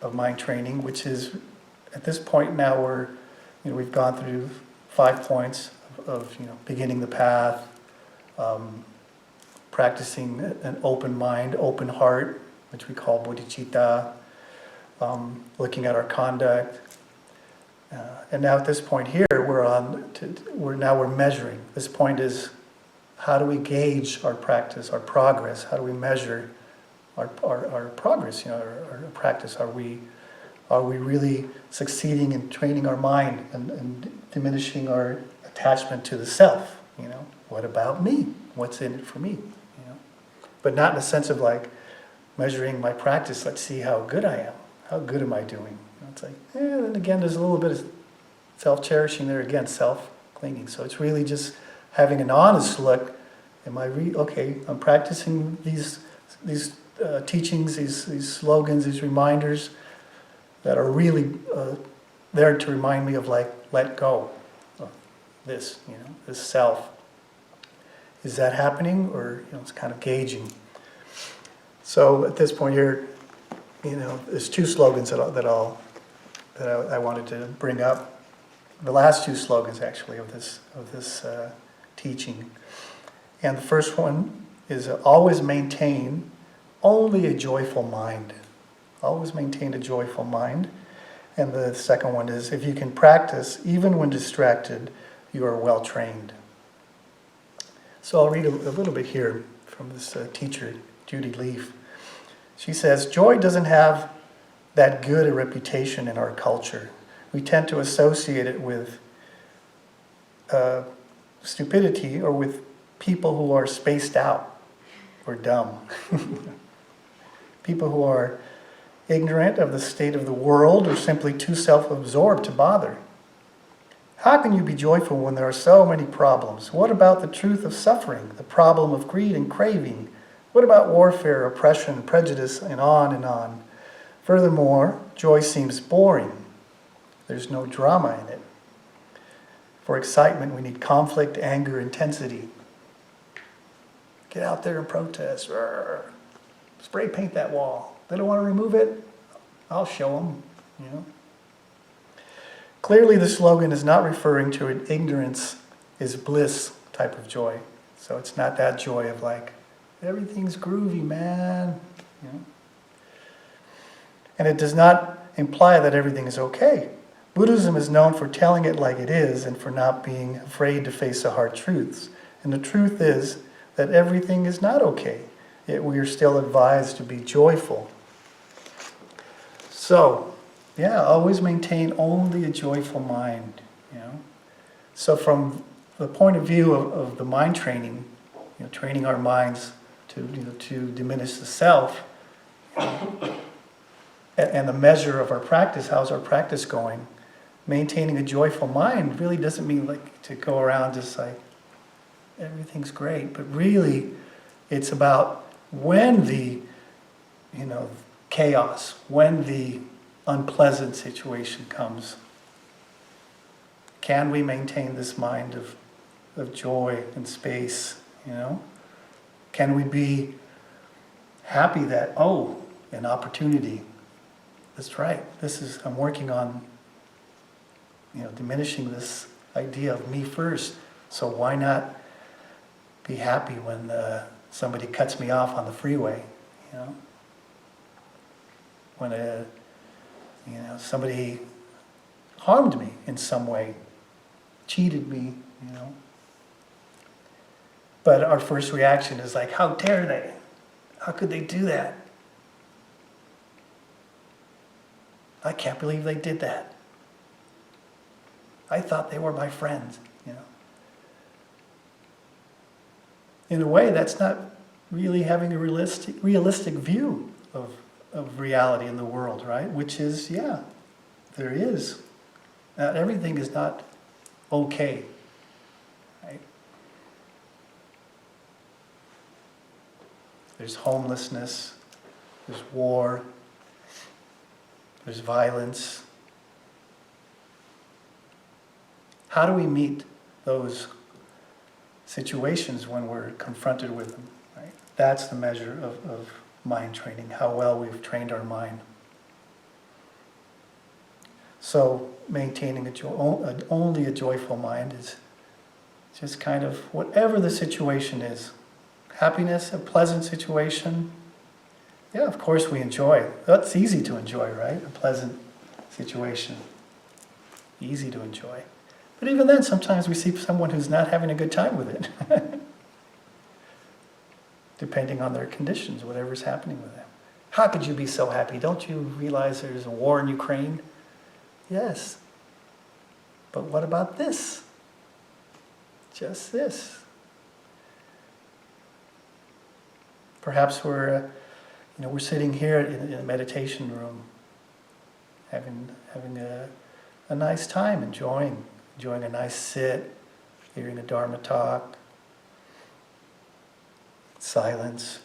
of mind training, which is, at this point now we've gone through 5 points of beginning the path, practicing an open mind, open heart, which we call bodhicitta, looking at our conduct, and now at this point here we're measuring. This point is, how do we gauge our practice, our progress? How do we measure our progress? Our practice. Are we really succeeding in training our mind and diminishing our attachment to the self? What about me? What's in it for me? But not in the sense of like measuring my practice. Let's see how good I am. How good am I doing? It's like, and again, there's a little bit of self-cherishing there again, self-clinging. So it's really just having an honest look. Am I okay? I'm practicing these teachings, these slogans, these reminders that are really there to remind me of like, let go of this, this self. Is that happening, or it's kind of gauging? So at this point here, there's 2 slogans that I wanted to bring up. The last 2 slogans actually of this teaching, and the first one is always maintain only a joyful mind. Always maintain a joyful mind. And the second one is, if you can practice even when distracted, you are well trained. So I'll read a little bit here from this teacher, Judy Leaf. She says, joy doesn't have that good a reputation in our culture. We tend to associate it with stupidity or with people who are spaced out or dumb. People who are ignorant of the state of the world or simply too self-absorbed to bother. How can you be joyful when there are so many problems? What about the truth of suffering, the problem of greed and craving? What about warfare, oppression, prejudice, and on and on? Furthermore, joy seems boring. There's no drama in it. For excitement, we need conflict, anger, intensity. Get out there and protest. Rrr. Spray paint that wall. They don't want to remove it? I'll show them, Clearly, the slogan is not referring to an ignorance is bliss type of joy. So it's not that joy of like, everything's groovy, man. And it does not imply that everything is okay. Buddhism is known for telling it like it is and for not being afraid to face the hard truths. And the truth is that everything is not okay. Yet we are still advised to be joyful. So, always maintain only a joyful mind. So from the point of view of the mind training, training our minds to diminish the self, and the measure of our practice, how's our practice going? Maintaining a joyful mind really doesn't mean like to go around just like everything's great, but really it's about when the chaos, when the unpleasant situation comes, can we maintain this mind of joy and space? Can we be happy that, an opportunity, that's right, I'm working on diminishing this idea of me first, so why not be happy when somebody cuts me off on the freeway, when somebody harmed me in some way, cheated me, But our first reaction is like, how dare they? How could they do that? I can't believe they did that. I thought they were my friends, In a way, that's not really having a realistic view of reality in the world, right? Which is, there is. Not everything is not okay, right? There's homelessness, there's war, there's violence. How do we meet those situations when we're confronted with them? Right? That's the measure of mind training, how well we've trained our mind. So maintaining only a joyful mind is just kind of whatever the situation is. Happiness, a pleasant situation. Yeah, of course we enjoy. That's easy to enjoy, right? A pleasant situation. Easy to enjoy. But even then, sometimes we see someone who's not having a good time with it. Depending on their conditions, whatever's happening with them. How could you be so happy? Don't you realize there's a war in Ukraine? Yes. But what about this? Just this. Perhaps we're sitting here in a meditation room, having a nice time, enjoying a nice sit, hearing a Dharma talk, silence,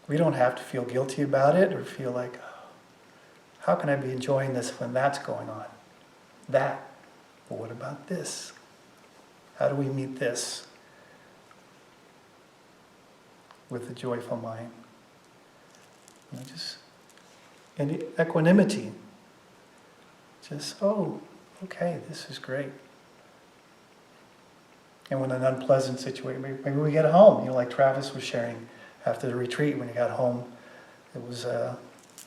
We don't have to feel guilty about it or feel like, oh, how can I be enjoying this when that's going on? That. But what about this? How do we meet this with a joyful mind? Just in equanimity. Just, oh, okay, this is great. And when an unpleasant situation, maybe we get home, like Travis was sharing after the retreat, when he got home, it was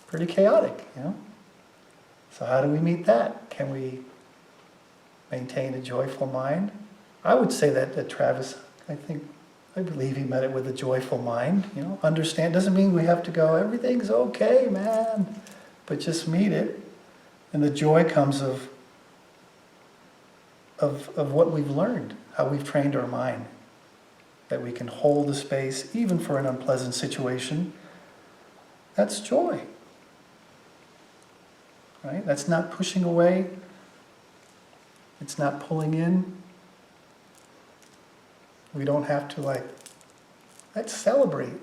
pretty chaotic, So how do we meet that? Can we maintain a joyful mind? I would say that Travis, I believe he met it with a joyful mind, understand, doesn't mean we have to go, everything's okay, man, but just meet it. And the joy comes of what we've learned, how we've trained our mind, that we can hold the space even for an unpleasant situation. That's joy. Right? That's not pushing away. It's not pulling in. We don't have to let's celebrate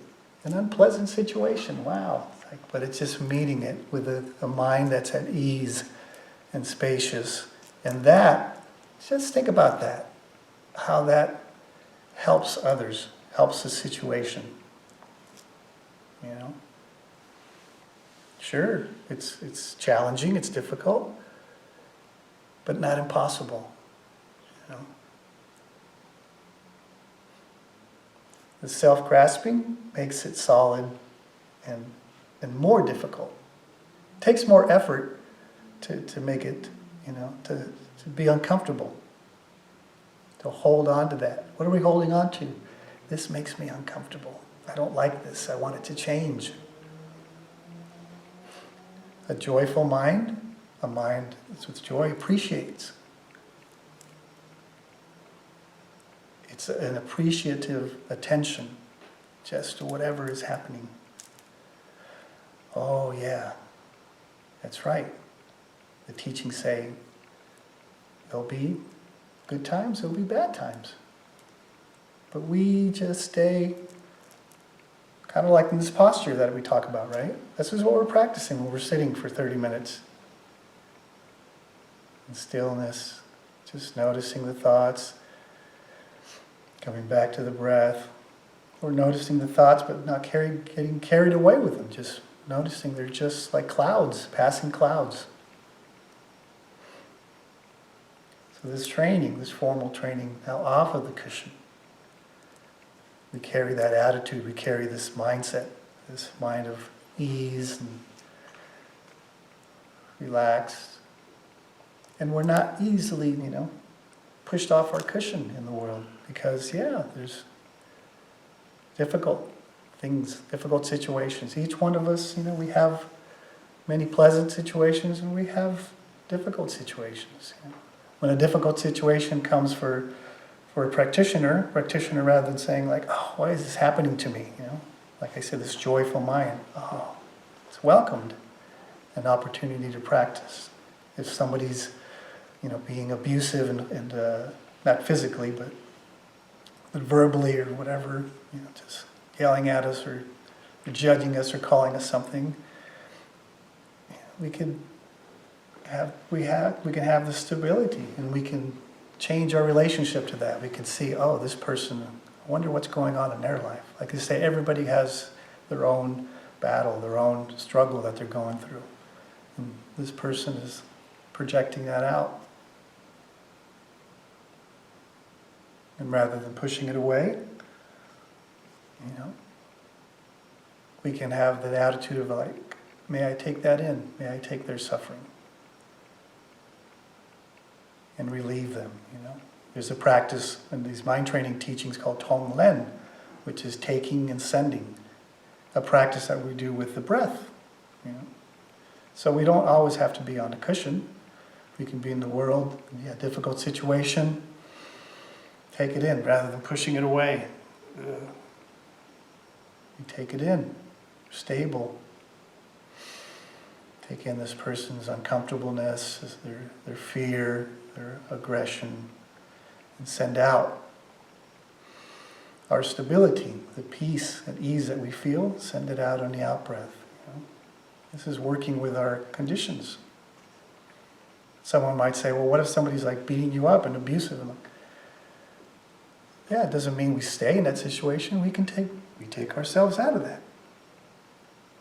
an unpleasant situation. Wow. But it's just meeting it with a mind that's at ease and spacious. And that, just think about that. How that helps others, helps the situation. Sure, it's challenging, it's difficult, but not impossible. The self-grasping makes it solid and more difficult. It takes more effort to make it, to be uncomfortable. To hold on to that. What are we holding on to? This makes me uncomfortable. I don't like this. I want it to change. A joyful mind, a mind that's with joy, appreciates. It's an appreciative attention just to whatever is happening. Oh yeah, that's right. The teachings say there'll be good times, there'll be bad times. But we just stay kind of like in this posture that we talk about, right? This is what we're practicing when we're sitting for 30 minutes. In stillness, just noticing the thoughts, coming back to the breath. Or noticing the thoughts but not getting carried away with them, just noticing they're just like clouds, passing clouds. So this training, this formal training, now off of the cushion. We carry that attitude, we carry this mindset, this mind of ease and relaxed. And we're not easily, pushed off our cushion in the world because, there's difficult things, difficult situations. Each one of us, we have many pleasant situations and we have difficult situations. When a difficult situation comes for a practitioner rather than saying oh, why is this happening to me? Like I said, this joyful mind, oh, it's welcomed, an opportunity to practice. If somebody's, being abusive and not physically, but verbally or whatever, just yelling at us or judging us or calling us something, we can have the stability and we can change our relationship to that. We can see, oh, this person, I wonder what's going on in their life. Like I say, everybody has their own battle, their own struggle that they're going through. And this person is projecting that out. And rather than pushing it away, we can have the attitude of like, may I take that in? May I take their suffering? And relieve them, There's a practice in these mind training teachings called Tonglen, which is taking and sending. A practice that we do with the breath, So we don't always have to be on a cushion. We can be in the world, a difficult situation. Take it in rather than pushing it away. You take it in, stable. Take in this person's uncomfortableness, their fear, their aggression, and send out our stability, the peace and ease that we feel, send it out on the out-breath. This is working with our conditions. Someone might say, well, what if somebody's like beating you up and abusive? And it doesn't mean we stay in that situation. We take ourselves out of that.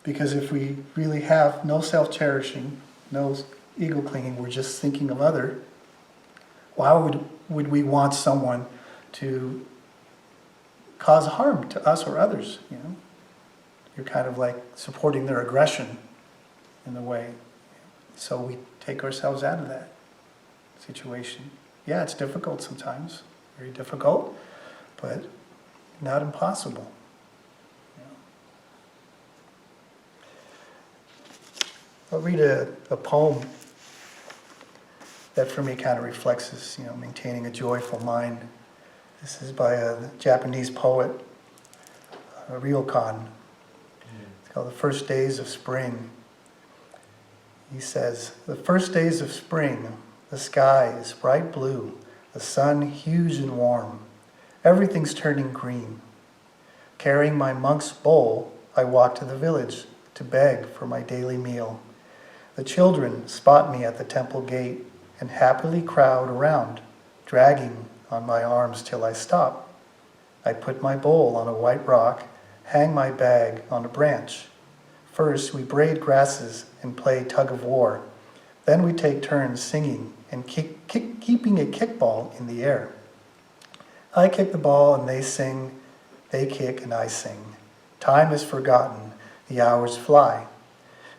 Because if we really have no self-cherishing, no ego clinging, we're just thinking of other, why would we want someone to cause harm to us or others? You're kind of like supporting their aggression in a way. So we take ourselves out of that situation. Yeah, it's difficult sometimes, very difficult, but not impossible. I'll read a poem that for me kind of reflects this, maintaining a joyful mind. This is by a Japanese poet, Ryokan. It's called The First Days of Spring. He says, the first days of spring, the sky is bright blue, the sun huge and warm. Everything's turning green. Carrying my monk's bowl, I walk to the village to beg for my daily meal. The children spot me at the temple gate and happily crowd around, dragging on my arms till I stop. I put my bowl on a white rock, hang my bag on a branch. First, we braid grasses and play tug of war. Then we take turns singing and keeping a kickball in the air. I kick the ball and they sing, they kick and I sing. Time is forgotten, the hours fly.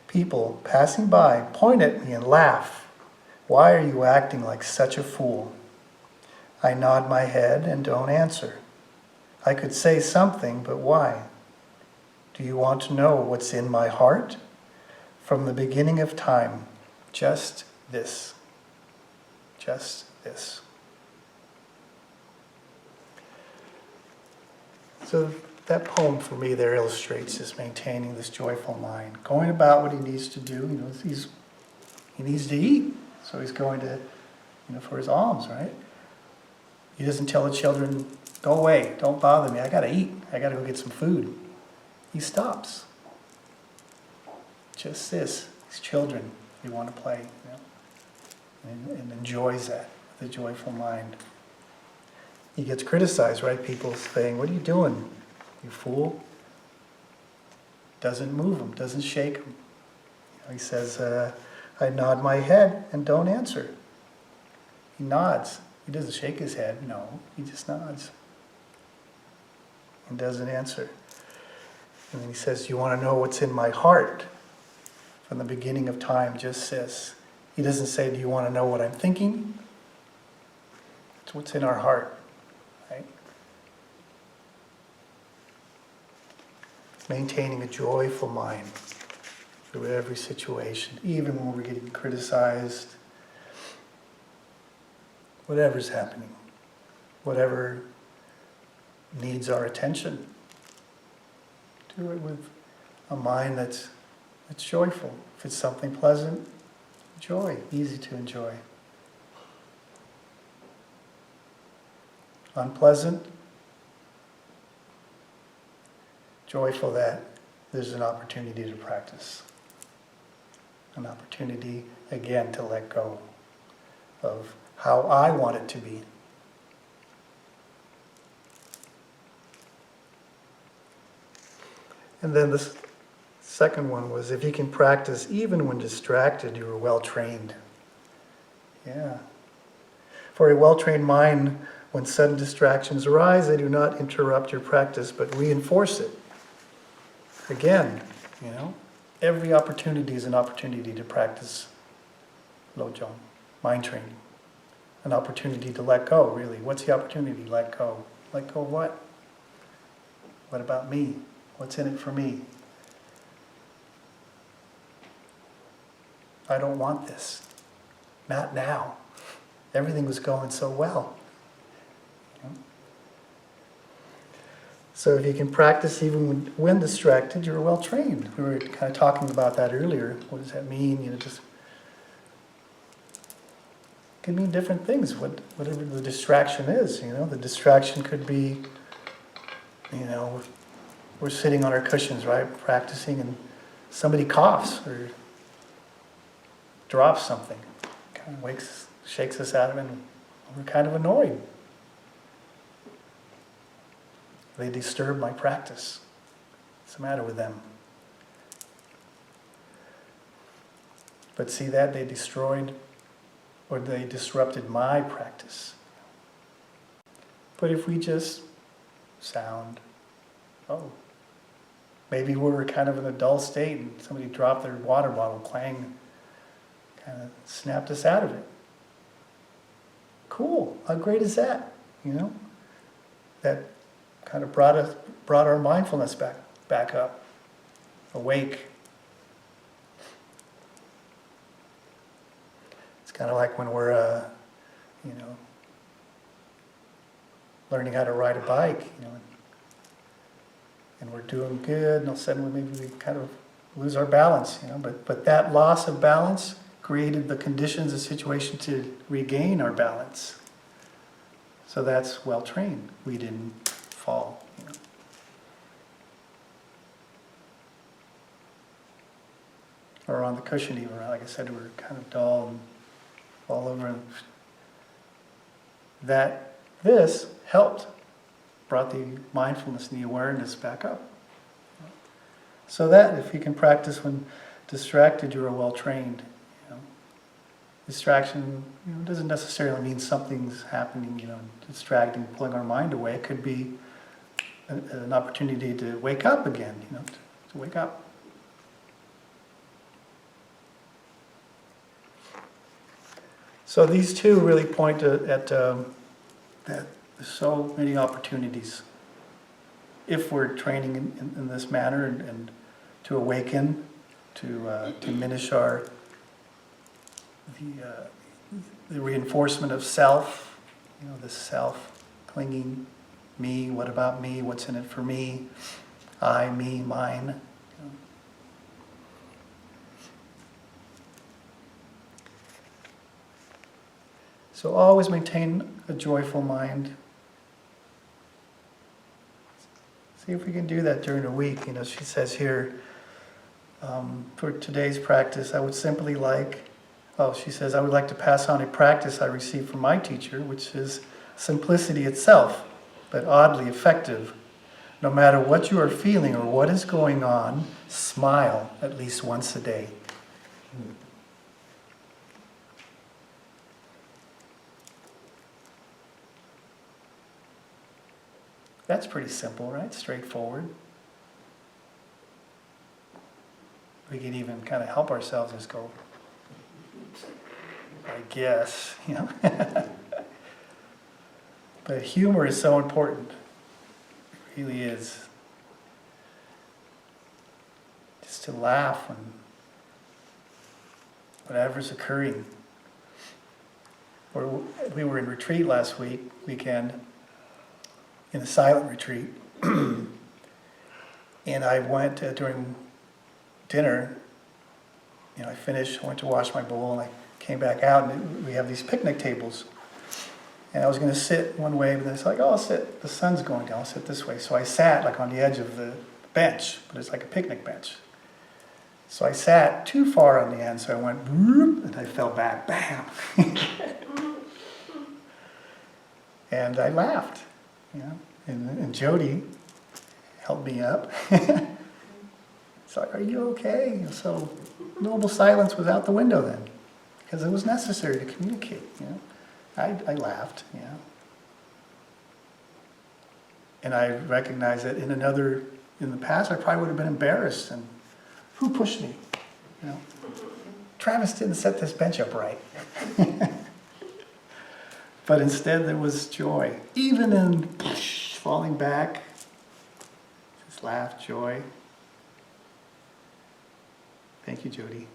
People passing by point at me and laugh. Why are you acting like such a fool? I nod my head and don't answer. I could say something, but why? Do you want to know what's in my heart? From the beginning of time, just this. Just this. So that poem for me there illustrates this maintaining this joyful mind, going about what he needs to do. He needs to eat, so he's going to, for his alms, right? He doesn't tell the children, go away, don't bother me, I gotta eat, I gotta go get some food. He stops. Just this, these children, they want to play, and enjoys that with a joyful mind. He gets criticized, right? People saying, what are you doing, you fool? Doesn't move him, doesn't shake him. He says, I nod my head and don't answer. He nods. He doesn't shake his head, no, he just nods and doesn't answer. And then he says, you want to know what's in my heart? From the beginning of time, just this. He doesn't say, do you want to know what I'm thinking? It's what's in our heart, right? Maintaining a joyful mind through every situation, even when we're getting criticized, whatever's happening, whatever needs our attention. Do it with a mind that's joyful. If it's something pleasant, joy, easy to enjoy. Unpleasant, joyful that there's an opportunity to practice. An opportunity, again, to let go of how I want it to be. And then this Second one was, if you can practice even when distracted, you are well trained. Yeah. For a well-trained mind, when sudden distractions arise, they do not interrupt your practice, but reinforce it. Again, every opportunity is an opportunity to practice Lojong, mind training. An opportunity to let go, really. What's the opportunity? Let go. Let go of what? What about me? What's in it for me? I don't want this. Not now. Everything was going so well. So if you can practice even when distracted, you're well trained. We were kind of talking about that earlier. What does that mean? Just it can mean different things. Whatever the distraction is, the distraction could be, we're sitting on our cushions, right, practicing, and somebody coughs or drops something, kind of shakes us out of it, and we're kind of annoyed. They disturb my practice. What's the matter with them? But see that they destroyed or they disrupted my practice. But if we just sound, maybe we're kind of in a dull state and somebody dropped their water bottle, clang, kind of snapped us out of it. Cool, how great is that? That kind of brought our mindfulness back up, awake. It's kind of like when we're, learning how to ride a bike, and we're doing good, and all of a sudden maybe we kind of lose our balance, But that loss of balance created the conditions, the situation to regain our balance. So that's well trained. We didn't fall. Or on the cushion even, like I said, we're kind of dull and all over. And this helped, brought the mindfulness and the awareness back up. So that if you can practice when distracted, you are well trained. Distraction, doesn't necessarily mean something's happening, distracting, pulling our mind away. It could be an opportunity to wake up again, to wake up. So these two really point at that there's so many opportunities if we're training in this manner and to awaken, to diminish the reinforcement of self, the self clinging, me, what about me, what's in it for me, I, me, mine. So always maintain a joyful mind. See if we can do that during the week. She says here, for today's practice, I would simply she says, I would like to pass on a practice I received from my teacher, which is simplicity itself, but oddly effective. No matter what you are feeling or what is going on, smile at least once a day. That's pretty simple, right? Straightforward. We can even kind of help ourselves just go, I guess, But humor is so important. It really is. Just to laugh when whatever's occurring. Or we were in retreat last weekend, in a silent retreat. And I went during dinner, I finished, I went to wash my bowl, and I came back out, and we have these picnic tables. And I was going to sit one way, but then it's like, I'll sit, the sun's going down, I'll sit this way. So I sat on the edge of the bench, but it's like a picnic bench. So I sat too far on the end, so I went, and I fell back, bam. And I laughed, and Jody helped me up. It's like, are you okay? So noble silence was out the window then, because it was necessary to communicate, you know. I laughed, you know. And I recognized that in the past, I probably would have been embarrassed and who pushed me, you know. Travis didn't set this bench up right. But instead there was joy. Even in falling back, just laugh, joy. Thank you, Jody.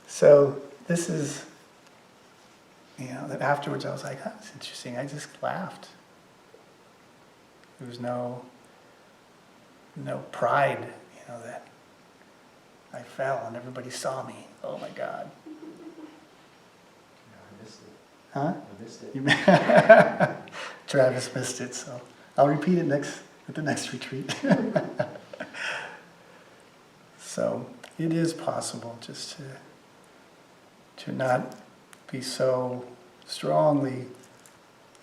So this is, you know, that afterwards I was like, oh, that's interesting. I just laughed. There was no pride, you know, that I fell and everybody saw me. Oh my God. I missed it. Huh? I missed it. Travis missed it, so I'll repeat it at the next retreat. So it is possible just to not be so strongly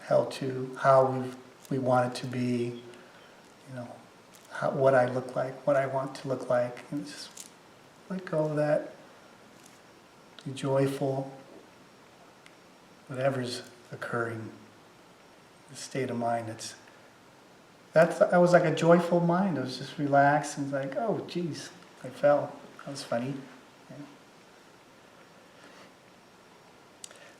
held to how we want it to be, you know, what I look like, what I want to look like, and just let go of that. Be joyful, whatever's occurring, the state of mind. That was like a joyful mind. It was just relaxed and like, oh, geez, I fell. That was funny. Yeah.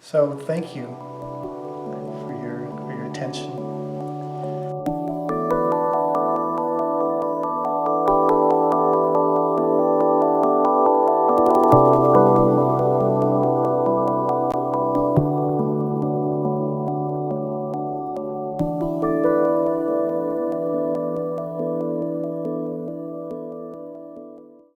So thank you for your attention.